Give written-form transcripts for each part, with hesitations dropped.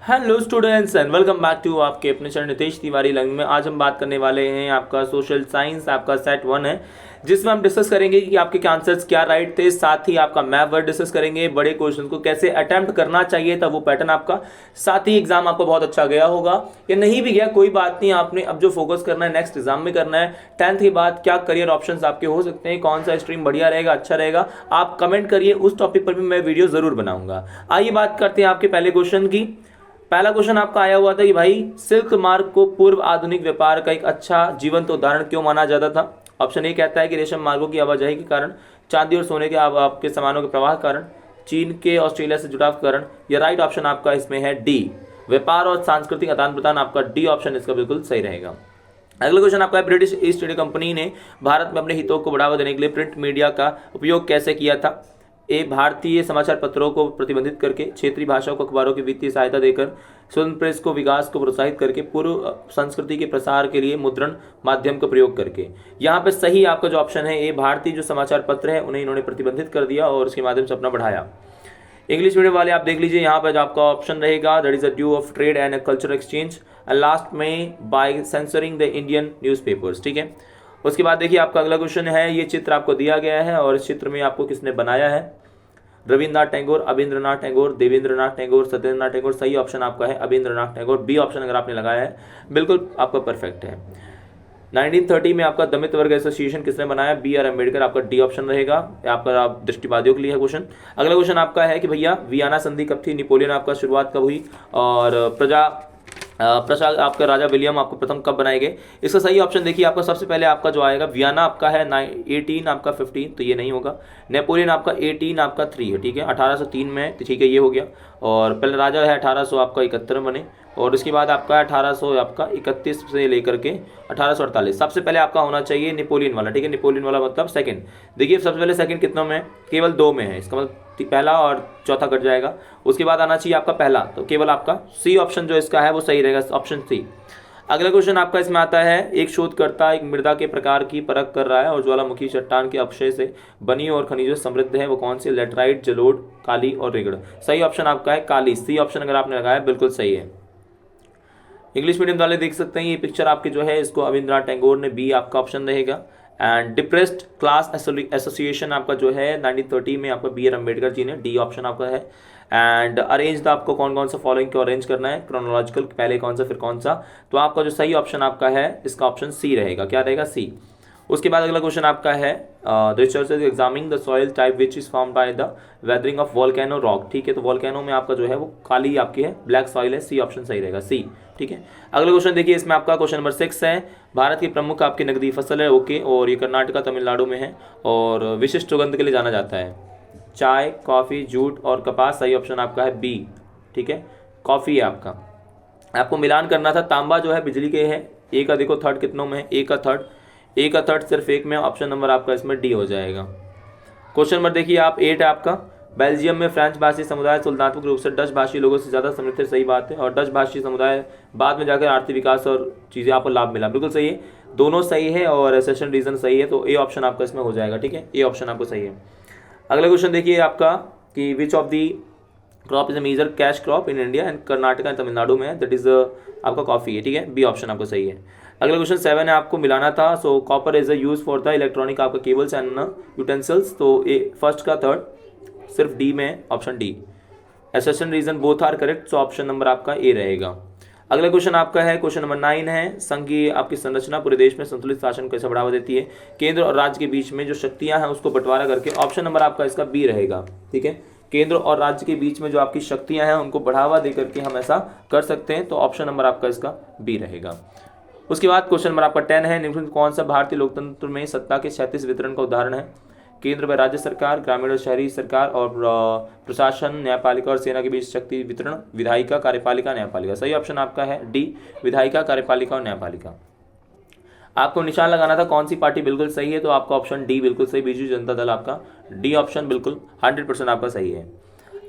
Hello students and welcome back to आपके अपने channel Nitesh Tiwari learning में। आज हम बात करने वाले हैं आपका सोशल साइंस, आपका सेट 1 है जिसमें हम डिस्कस करेंगे कि आपके आंसर्स क्या राइट थे। साथ ही आपका मैप वर्ड डिस्कस करेंगे, बड़े क्वेश्चन को कैसे अटेम्प्ट करना चाहिए था वो पैटर्न आपका। साथ ही एग्जाम आपको बहुत अच्छा गया होगा या नहीं भी गया कोई बात नहीं, आपने अब जो फोकस करना है नेक्स्ट एग्जाम में करना है। 10th के बाद क्या करियर ऑप्शंस आपके हो सकते हैं, कौन सा स्ट्रीम बढ़िया रहेगा, अच्छा रहेगा, आप कमेंट करिए, उस टॉपिक पर भी मैं वीडियो जरूर बनाऊंगा। आइए बात करते हैं आपके पहले क्वेश्चन की। पहला क्वेश्चन आपका आया हुआ था कि भाई सिल्क मार्ग को पूर्व आधुनिक व्यापार का एक अच्छा जीवंत उदाहरण क्यों माना जाता था। ऑप्शन ए कहता है कि रेशम मार्गों की आवाजाही के कारण, चांदी और सोने के आपके सामानों के प्रवाह के कारण, चीन के ऑस्ट्रेलिया से जुड़ाव के कारण, या राइट ऑप्शन आपका इसमें है डी, व्यापार और सांस्कृतिक आदान प्रदान। आपका डी ऑप्शन इसका बिल्कुल सही रहेगा। अगला क्वेश्चन आपका है, ब्रिटिश ईस्ट इंडिया कंपनी ने भारत में अपने हितों को बढ़ावा देने के लिए प्रिंट मीडिया का उपयोग कैसे किया था। ए, भारतीय समाचार पत्रों को प्रतिबंधित करके, क्षेत्रीय भाषाओं को अखबारों की वित्तीय सहायता देकर, स्वतंत्र प्रेस को विकास को प्रोत्साहित करके, पूर्व संस्कृति के प्रसार के लिए मुद्रण माध्यम का प्रयोग करके। यहाँ पे सही आपका जो ऑप्शन है ए, भारतीय जो समाचार पत्र है उन्हें इन्होंने प्रतिबंधित कर दिया और उसके माध्यम से अपना बढ़ाया। इंग्लिश मीडियम वाले आप देख लीजिए, यहाँ पर जो आपका ऑप्शन रहेगा that is a due of trade and culture exchange and last में by censoring the Indian newspapers. ठीक है, उसके बाद देखिए आपका अगला क्वेश्चन है, ये चित्र आपको दिया गया है और इस चित्र में आपको किसने बनाया है। रविन्द्रनाथ टैगोर, अविंद्रनाथ टैगोर, देवेंद्रनाथ टैगोर, सत्येंद्रनाथ टैगोर। सही ऑप्शन आपका है अविंद्रनाथ टैगोर, बी ऑप्शन अगर आपने लगाया है बिल्कुल आपका परफेक्ट है। 1930 में आपका दलित वर्ग एसोसिएशन किसने बनाया, बी आर अम्बेडकर। आपका डी ऑप्शन रहेगा, आपका आप दृष्टिवादियों के लिए है क्वेश्चन। अगला क्वेश्चन आपका है कि भैया वियना संधि कब थी, नेपोलियन आपका शुरुआत कब हुई, और प्रजा आपका राजा विलियम आपको प्रथम कब बनाए गए। इसका सही ऑप्शन देखिए आपका सबसे पहले आपका जो आएगा वियना आपका है 18 आपका 15, तो ये नहीं होगा। नेपोलियन आपका 18 आपका 3 है, ठीक है, 1803 में, ठीक है ये हो गया। और पहले राजा है 1800 आपका 71 बने, और उसके बाद आपका 1800 आपका 31 से लेकर के 1848। सबसे पहले आपका होना चाहिए नेपोलियन वाला, ठीक है, नेपोलियन वाला मतलब सेकंड। देखिए सबसे पहले सेकंड कितनों में, केवल 2 में है, इसका मतलब पहला और चौथा कट जाएगा। उसके बाद आना चाहिए आपका पहला, तो केवल आपका सी ऑप्शन जो इसका है वो सही रहेगा, ऑप्शन सी। अगला क्वेश्चन आपका इसमें आता है, एक शोधकर्ता एक मृदा के प्रकार की परख कर रहा है और ज्वालामुखी चट्टान के अवशेष से बनी और खनिजों से समृद्ध है, वो कौन सी, लेटराइट, जलोढ़, काली और रेगड़। सही ऑप्शन आपका है काली, सी ऑप्शन अगर आपने लगाया बिल्कुल सही है। इंग्लिश मीडियम वाले देख सकते हैं ये पिक्चर आपके जो है इसको अविंद्रनाथ टैगोर ने, बी आपका ऑप्शन रहेगा। एंड डिप्रेस्ड क्लास एसोसिएशन आपका जो है 1930 में आपका बी आर अम्बेडकर जी ने, डी ऑप्शन आपका है। एंड अरेंज आपको कौन कौन सा फॉलोइंग को अरेंज करना है, क्रोनोलॉजिकल, पहले कौन सा फिर कौन सा, तो आपका जो सही ऑप्शन आपका है इसका ऑप्शन सी रहेगा। क्या रहेगा, सी। उसके बाद अगला क्वेश्चन आपका है, the research is examining the soil type which is formed by the weathering of volcano rock. ठीक है, तो वोल्केनो में आपका जो है वो काली आपकी है, ब्लैक सॉइल है, सी ऑप्शन सही रहेगा, सी। ठीक है, अगला क्वेश्चन देखिए इसमें आपका क्वेश्चन नंबर 6 है, भारत की प्रमुख आपकी नकदी फसल है, ओके, और ये कर्नाटका तमिलनाडु में है और विशिष्ट सुगंध के लिए जाना जाता है, चाय, कॉफी, जूट और कपास। सही ऑप्शन आपका है बी, ठीक है, कॉफी है आपका। आपको मिलान करना था, तांबा जो है बिजली के है, ए का देखो थर्ड कितनों में है, ए का थर्ड सिर्फ एक में, ऑप्शन नंबर आपका इसमें डी हो जाएगा। क्वेश्चन नंबर देखिए आप 8 है आपका, बेल्जियम में फ्रेंच भाषी समुदाय तुलनात्मक रूप से डच भाषी लोगों से ज़्यादा समृद्ध है। सही बात है, और डच भाषी समुदाय बाद में जाकर आर्थिक विकास और चीज़ें आपको लाभ मिला, बिल्कुल सही है, दोनों सही है और सेशन रीजन सही है, तो ए ऑप्शन आपका इसमें हो जाएगा। ठीक है, ए ऑप्शन आपको सही है। अगला क्वेश्चन देखिए आपका कि which of the crop is a major cash crop in India and Karnataka and Tamil Nadu में है, दैट इज आपका कॉफी है। ठीक है, बी ऑप्शन आपको सही है। अगला क्वेश्चन 7 है, आपको मिलाना था, so copper is a use for the electronic आपका केबल्स एंड यूटेंसिल्स, तो ए फर्स्ट का थर्ड सिर्फ डी में, option D. Assertion reason both are correct, so option number आपका ए रहेगा। अगला क्वेश्चन आपका है, क्वेश्चन नंबर 9 है, संघीय आपकी संरचना पूरे देश में संतुलित शासन को कैसे बढ़ावा देती है, केंद्र और राज्य के बीच में जो शक्तियां हैं उसको बंटवारा करके, ऑप्शन नंबर आपका इसका बी रहेगा। ठीक है, केंद्र और राज्य के बीच में जो आपकी शक्तियां हैं उनको बढ़ावा देकर के हम ऐसा कर सकते हैं, तो ऑप्शन नंबर आपका इसका बी रहेगा। उसके बाद क्वेश्चन नंबर आपका 10 है, निम्नलिखित कौन सा भारतीय लोकतंत्र में सत्ता के क्षैतिज वितरण का उदाहरण है, केंद्र व राज्य सरकार, ग्रामीण और शहरी सरकार और प्रशासन, न्यायपालिका और सेना के बीच शक्ति वितरण, विधायिका, कार्यपालिका, न्यायपालिका। सही ऑप्शन आपका है डी, विधायिका, कार्यपालिका और न्यायपालिका। आपको निशान लगाना था कौन सी पार्टी बिल्कुल सही है, तो आपका ऑप्शन डी बिल्कुल सही, बीजू जनता दल आपका डी ऑप्शन बिल्कुल 100% आपका सही है।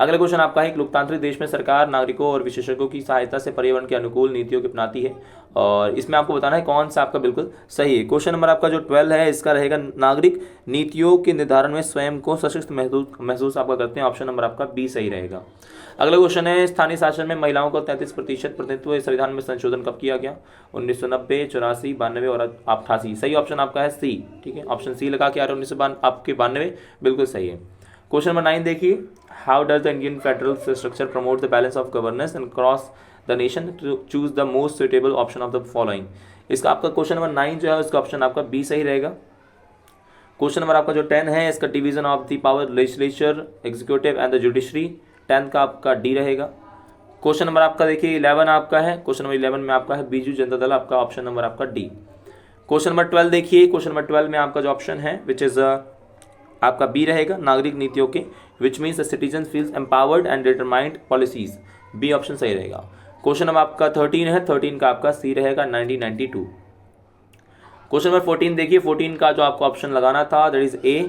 अगला क्वेश्चन आपका है, एक लोकतांत्रिक देश में सरकार नागरिकों और विशेषज्ञों की सहायता से पर्यावरण के अनुकूल नीतियों की अपनाती है, और इसमें आपको बताना है कौन सा आपका बिल्कुल सही है। क्वेश्चन नंबर आपका जो 12 है इसका रहेगा, नागरिक नीतियों के निर्धारण में स्वयं को सशक्त महसूस आपका करते हैं। ऑप्शन नंबर आपका बी सही रहेगा। अगला क्वेश्चन है, स्थानीय शासन में महिलाओं को 33% प्रतिनिधित्व संविधान में संशोधन कब किया गया? 1990, 84, 92 और 88। सही ऑप्शन आपका है सी। ठीक है, ऑप्शन सी लगा के आ रहा है 1992 बिल्कुल सही है। क्वेश्चन नंबर 9 देखिए, how does the Indian federal structure promote the balance of governance and cross the nation to choose the most suitable option of the following. इसका आपका क्वेश्चन नंबर 9 जो है उसका ऑप्शन आपका बी सही रहेगा। क्वेश्चन नंबर आपका जो 10 है इसका, division of the power legislature, executive and the judiciary, 10 का आपका डी रहेगा। क्वेश्चन नंबर आपका देखिए 11 आपका है, क्वेश्चन नंबर 11 में आपका है बीजू जनता दल, आपका ऑप्शन नंबर आपका डी। क्वेश्चन नंबर 12 देखिए, क्वेश्चन नंबर 12 में आपका जो ऑप्शन है विच इज आपका बी रहेगा, नागरिक नीतियों के, which means the citizen feels empowered and determined policies, B option सही रहेगा। क्वेश्चन नंबर आपका 13 है, 13 का आपका सी रहेगा, 1992। क्वेश्चन नंबर 14 देखिए, 14 का जो आपको ऑप्शन लगाना था दैट इज ए,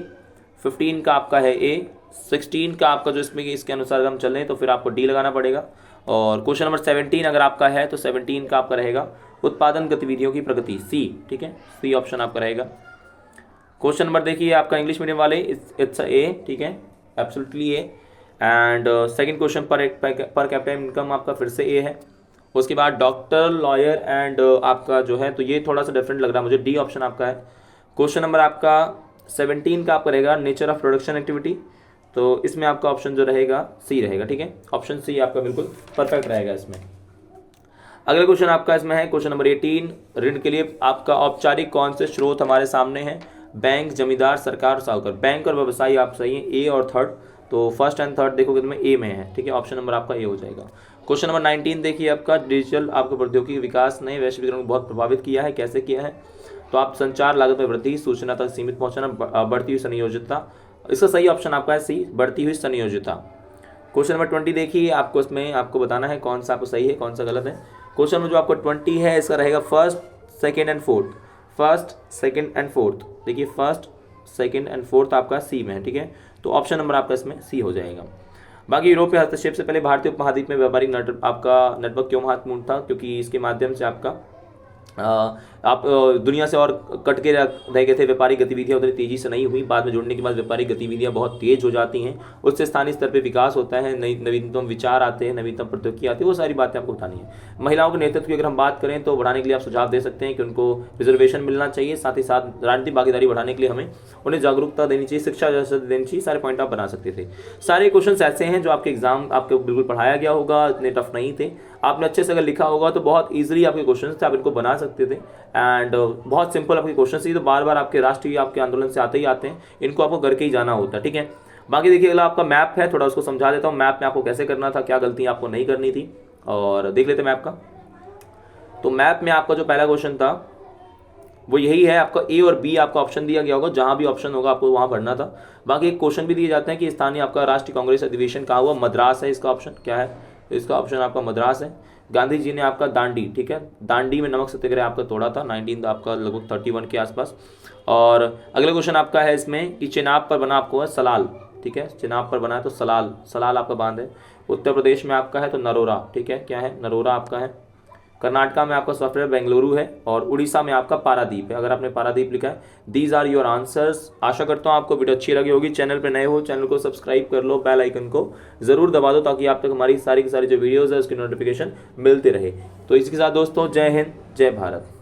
15 का आपका है ए, 16 का आपका जो इसमें इसके अनुसार हम चलें तो फिर आपको डी लगाना पड़ेगा। और क्वेश्चन नंबर 17 अगर आपका है तो 17 का आपका रहेगा उत्पादन गतिविधियों की प्रगति, सी। ठीक है, सी ऑप्शन आपका रहेगा। क्वेश्चन नंबर देखिए आपका इंग्लिश मीडियम वाले, इट्स ए, ठीक है, absolutely A. And second question per capita income आपका फिर से ए है। उसके बाद डॉक्टर, लॉयर एंड आपका जो है तो ये थोड़ा सा डिफरेंट लग रहा है मुझे, डी ऑप्शन आपका है। क्वेश्चन नंबर आपका 17 का आपका रहेगा नेचर ऑफ प्रोडक्शन एक्टिविटी, तो इसमें आपका ऑप्शन जो रहेगा सी रहेगा। ठीक है, ऑप्शन सी आपका बिल्कुल परफेक्ट रहेगा इसमें। अगला क्वेश्चन आपका इसमें है क्वेश्चन नंबर 18, ऋण के लिए आपका औपचारिक कौन से स्रोत हमारे सामने हैं? बैंक, जमींदार, सरकार, साहूकार। बैंक और व्यवसायी आप सही है, ए और थर्ड, तो फर्स्ट एंड थर्ड देखोगे तो ए में है। ठीक है, ऑप्शन नंबर आपका ए हो जाएगा। क्वेश्चन नंबर 19 देखिए आपका, डिजिटल आपका प्रौद्योगिकी विकास ने वैश्वीकरण को बहुत प्रभावित किया है, कैसे किया है? तो आप संचार लागत में वृद्धि, सूचना तक सीमित पहुंचना, बढ़ती हुई संयोजितता, इसका सही ऑप्शन आपका है सी, बढ़ती हुई संयोजितता। क्वेश्चन नंबर 20 देखिए, आपको इसमें आपको बताना है कौन सा आपको सही है कौन सा गलत है। क्वेश्चन नंबर जो आपको 20 है इसका रहेगा first, second and fourth, first, second and fourth. देखिए फर्स्ट, सेकेंड एंड फोर्थ आपका सी में है। ठीक है, तो ऑप्शन नंबर आपका इसमें सी हो जाएगा। बाकी यूरोपीय हस्तक्षेप से पहले भारतीय उपमहाद्वीप में व्यापारिक आपका नेटवर्क क्यों महत्वपूर्ण था? क्योंकि इसके माध्यम से आपका आप दुनिया से और कट के रह गए थे, व्यापारिक गतिविधियां उतनी तेजी से नहीं हुई, बाद में जुड़ने के बाद व्यापारिक गतिविधियां बहुत तेज हो जाती हैं, उससे स्थानीय स्तर पे विकास होता है, नई नवीनतम विचार आते हैं, नवीनतम प्रौद्योगिकी आती है, वो सारी बातें आपको बतानी है। महिलाओं के नेतृत्व की अगर हम बात करें तो बढ़ाने के लिए आप सुझाव दे सकते हैं कि उनको रिजर्वेशन मिलना चाहिए, साथ ही साथ राजनीतिक भागीदारी बढ़ाने के लिए हमें उन्हें जागरूकता देनी चाहिए, शिक्षा जैसे देनी चाहिए, सारे पॉइंट आप बना सकते थे। सारे क्वेश्चन ऐसे हैं जो आपके एग्जाम आपको बिल्कुल पढ़ाया गया होगा, इतने टफ नहीं थे, आपने अच्छे से अगर लिखा होगा तो बहुत ईजिली आपके क्वेश्चन थे, आप इनको बना सकते थे। एंड बहुत सिंपल आपके क्वेश्चन थी, तो बार बार आपके राष्ट्रीय आपके आंदोलन से आते ही आते हैं, इनको आपको करके ही जाना होता है। ठीक है, बाकी देखिए अगला आपका मैप है, थोड़ा उसको समझा देता हूँ, मैप में आपको कैसे करना था, क्या गलतियाँ आपको नहीं करनी थी, और देख लेते मैप का। तो मैप में आपका जो पहला क्वेश्चन था वो यही है, आपका ए और बी आपका ऑप्शन दिया गया होगा, जहां भी ऑप्शन होगा आपको वहां भरना था। बाकी एक क्वेश्चन भी दिए जाते हैं कि स्थानीय आपका राष्ट्रीय कांग्रेस अधिवेशन कहाँ हुआ? मद्रास है, इसका ऑप्शन क्या है? इसका ऑप्शन आपका मद्रास है। गांधी जी ने आपका दांडी, ठीक है, दांडी में नमक सत्याग्रह आपका तोड़ा था 19 आपका लगभग 31 के आसपास। और अगला क्वेश्चन आपका है इसमें कि चेनाब पर बना आपको है सलाल, ठीक है, चेनाब पर बना है तो सलाल, सलाल आपका बांध है। उत्तर प्रदेश में आपका है तो नरोरा, ठीक है, क्या है? नरोरा आपका है। कर्नाटका में आपका सॉफ्टवेयर बेंगलुरु है, और उड़ीसा में आपका पारादीप है। अगर आपने पारादीप लिखा है, दीज आर योर आंसर्स। आशा करता हूँ आपको वीडियो अच्छी लगी होगी। चैनल पे नए हो, चैनल को सब्सक्राइब कर लो, बेल आइकन को जरूर दबा दो ताकि आप तक हमारी सारी की सारी जो वीडियोज़ है उसकी नोटिफिकेशन मिलते रहे। तो इसके साथ दोस्तों, जय हिंद, जय भारत।